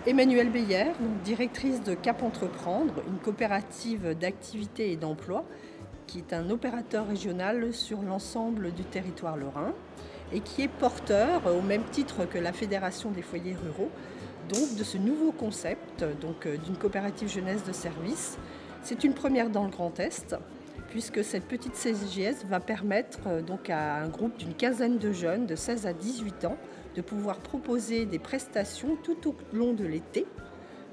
Emmanuelle Beyer, donc directrice de Cap Entreprendre, une coopérative d'activité et d'emploi qui est un opérateur régional sur l'ensemble du territoire lorrain et qui est porteur, au même titre que la Fédération des foyers ruraux, donc de ce nouveau concept d'une coopérative jeunesse de service. C'est une première dans le Grand Est, puisque cette petite CGS va permettre donc à un groupe d'une quinzaine de jeunes de 16 à 18 ans de pouvoir proposer des prestations tout au long de l'été,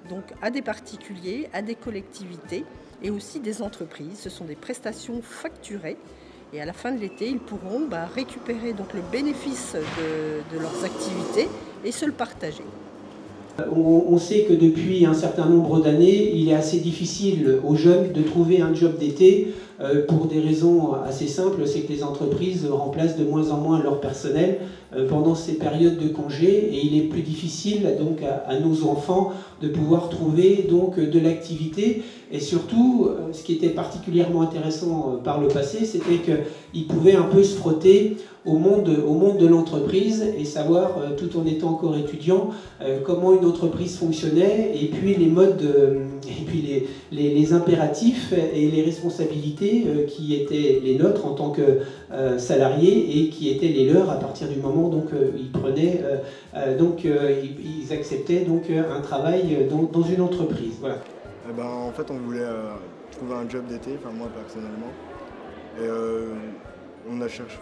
donc à des particuliers, à des collectivités et aussi des entreprises. Ce sont des prestations facturées et à la fin de l'été, ils pourront récupérer donc le bénéfice de leurs activités et se le partager. On sait que depuis un certain nombre d'années, il est assez difficile aux jeunes de trouver un job d'été pour des raisons assez simples, c'est que les entreprises remplacent de moins en moins leur personnel pendant ces périodes de congé et il est plus difficile donc à nos enfants de pouvoir trouver donc de l'activité et surtout ce qui était particulièrement intéressant par le passé, c'était qu'ils pouvaient un peu se frotter au monde de l'entreprise et savoir, tout en étant encore étudiant, comment une entreprise fonctionnait et puis les modes, et puis les impératifs et les responsabilités qui étaient les nôtres en tant que salariés et qui étaient les leurs à partir du moment donc ils prenaient, ils acceptaient donc un travail dans une entreprise. Voilà. Eh ben, en fait, on voulait trouver un job d'été, enfin moi personnellement. Et on a cherché,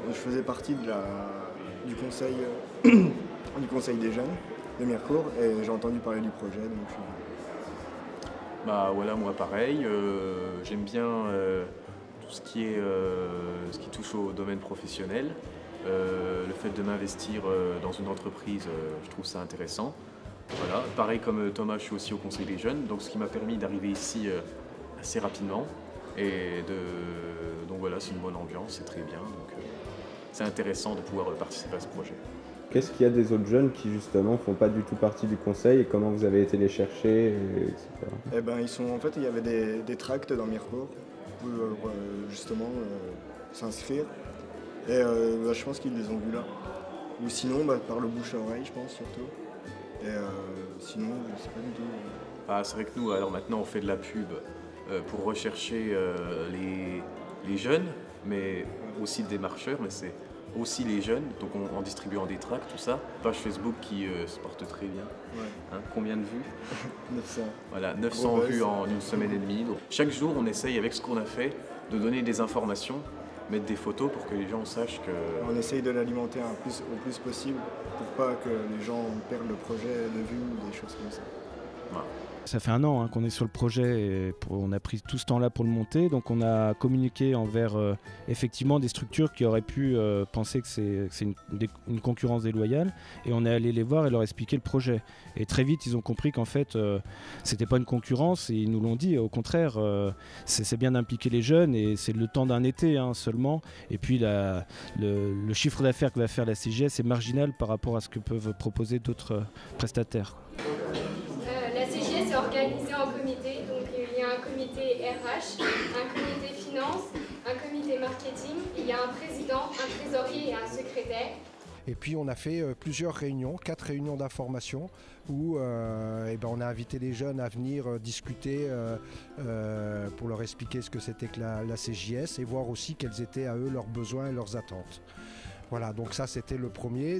je faisais partie du conseil, du conseil des jeunes de Mirecourt et j'ai entendu parler du projet. Donc Bah voilà, moi pareil, j'aime bien tout ce qui touche au domaine professionnel. Le fait de m'investir dans une entreprise, je trouve ça intéressant. Voilà. Pareil comme Thomas, je suis aussi au conseil des jeunes, donc ce qui m'a permis d'arriver ici assez rapidement. Donc voilà, c'est une bonne ambiance, c'est très bien. Donc c'est intéressant de pouvoir participer à ce projet. Qu'est-ce qu'il y a des autres jeunes qui justement font pas du tout partie du conseil et comment vous avez été les chercher, etc. Eh ben, en fait, il y avait des tracts dans Mirecourt pour justement s'inscrire. Et je pense qu'ils les ont vus là. Ou sinon, par le bouche à oreille, je pense surtout. Et sinon, je sais pas du tout. C'est vrai que nous, alors maintenant, on fait de la pub pour rechercher les jeunes, mais aussi des marcheurs, mais c'est aussi les jeunes, donc en distribuant des tracts, tout ça. Page Facebook qui se porte très bien. Ouais. Hein, combien de vues? 900. Voilà, 900 vues en une semaine et demie. Donc, chaque jour, on essaye, avec ce qu'on a fait, de donner des informations, mettre des photos pour que les gens sachent que... On essaye de l'alimenter au plus possible pour pas que les gens perdent le projet de vue ou des choses comme ça. Voilà. Ça fait 1 an qu'on est sur le projet et on a pris tout ce temps-là pour le monter. Donc on a communiqué envers effectivement des structures qui auraient pu penser que c'est une concurrence déloyale. Et on est allé les voir et leur expliquer le projet. Et très vite, ils ont compris qu'en fait, c'était pas une concurrence. Et ils nous l'ont dit, au contraire, c'est bien d'impliquer les jeunes et c'est le temps d'un été seulement. Et puis le chiffre d'affaires que va faire la CGS est marginal par rapport à ce que peuvent proposer d'autres prestataires. La CGS est organisée en comités, donc il y a un comité RH, un comité finance, un comité marketing, il y a un président, un trésorier et un secrétaire. Et puis on a fait plusieurs réunions, 4 réunions d'information où on a invité les jeunes à venir discuter pour leur expliquer ce que c'était que la CJS et voir aussi quels étaient à eux leurs besoins et leurs attentes. Voilà, donc ça c'était le premier.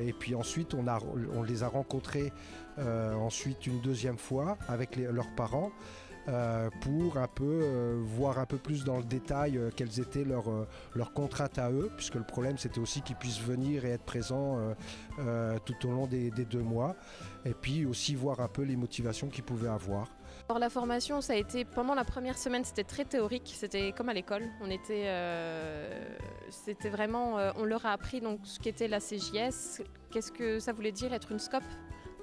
Et puis ensuite on les a rencontrés ensuite une deuxième fois avec leurs parents pour un peu voir un peu plus dans le détail quelles étaient leurs contraintes à eux, puisque le problème c'était aussi qu'ils puissent venir et être présents tout au long des 2 mois, et puis aussi voir un peu les motivations qu'ils pouvaient avoir. Alors, la formation, ça a été pendant la première semaine, c'était très théorique, c'était comme à l'école. C'était vraiment, on leur a appris donc ce qu'était la CJS, qu'est-ce que ça voulait dire être une SCOP.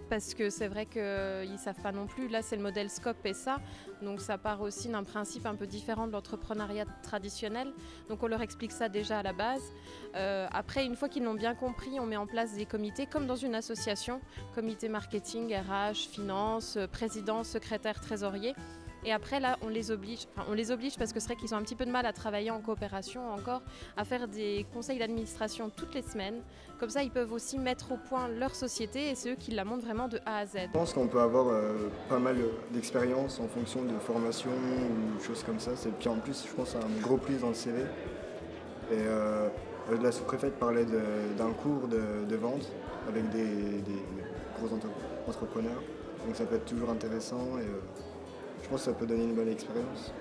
Parce que c'est vrai qu'ils ne savent pas non plus. Là, c'est le modèle SCOP et ça. Donc, ça part aussi d'un principe un peu différent de l'entrepreneuriat traditionnel. Donc, on leur explique ça déjà à la base. Après, une fois qu'ils l'ont bien compris, on met en place des comités, comme dans une association. Comité marketing, RH, finance, président, secrétaire, trésorier. Et après, là, on les oblige parce que c'est vrai qu'ils ont un petit peu de mal à travailler en coopération encore, à faire des conseils d'administration toutes les semaines. Comme ça, ils peuvent aussi mettre au point leur société et c'est eux qui la montent vraiment de A à Z. Je pense qu'on peut avoir pas mal d'expérience en fonction de formation ou choses comme ça. Et puis en plus, je pense que c'est un gros plus dans le CV. Et la sous-préfète parlait d'un cours de vente avec des gros entrepreneurs. Donc ça peut être toujours intéressant et je pense que ça peut donner une bonne expérience.